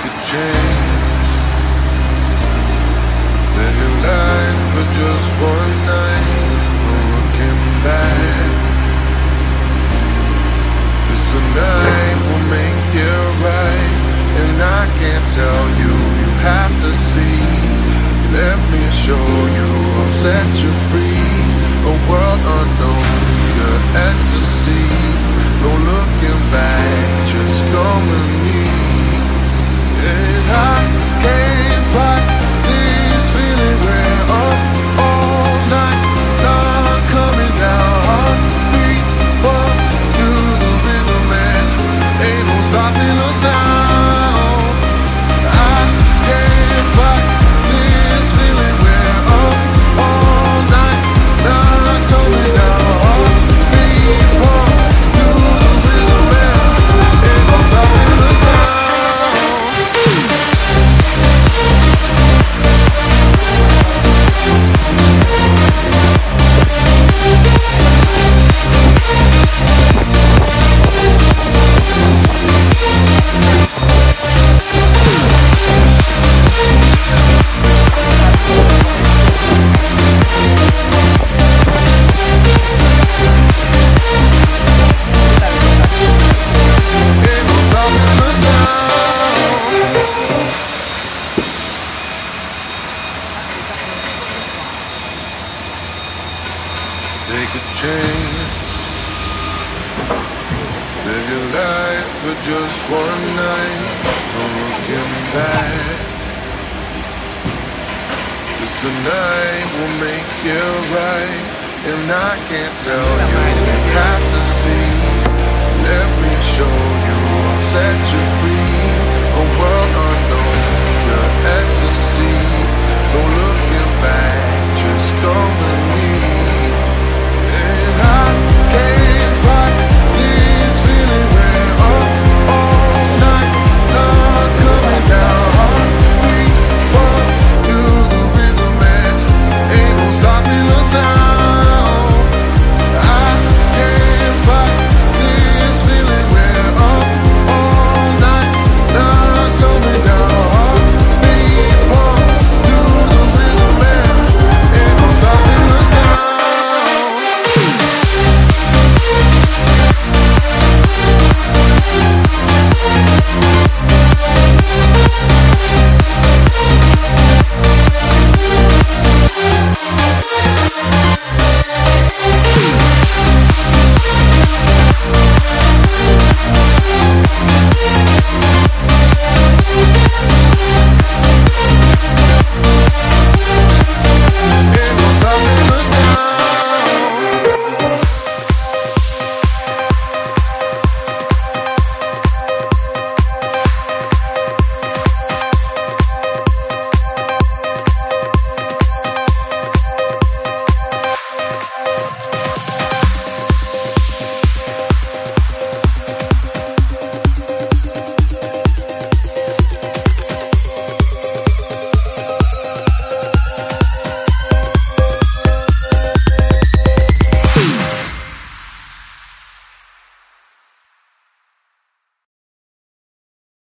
Take a chance. Live your life for just one night. No looking back. This tonight will make it right. And I can't tell you, you have to see. Let me show you, I'll set you free. A world unknown, your ecstasy. No looking back, just come with me. And I can't fight this feeling. We're up all night, not coming down. Heartbeat bump to the rhythm, and ain't no stopping us now. I can't fight this feeling. We're up all night, not coming down. Heartbeat bump to the rhythm, and ain't no stopping us now. Take a chance. Live your life for just one night. No looking back. This tonight will make it right. And I can't tell you, you have to see. Let me show you, I'll set you free. A world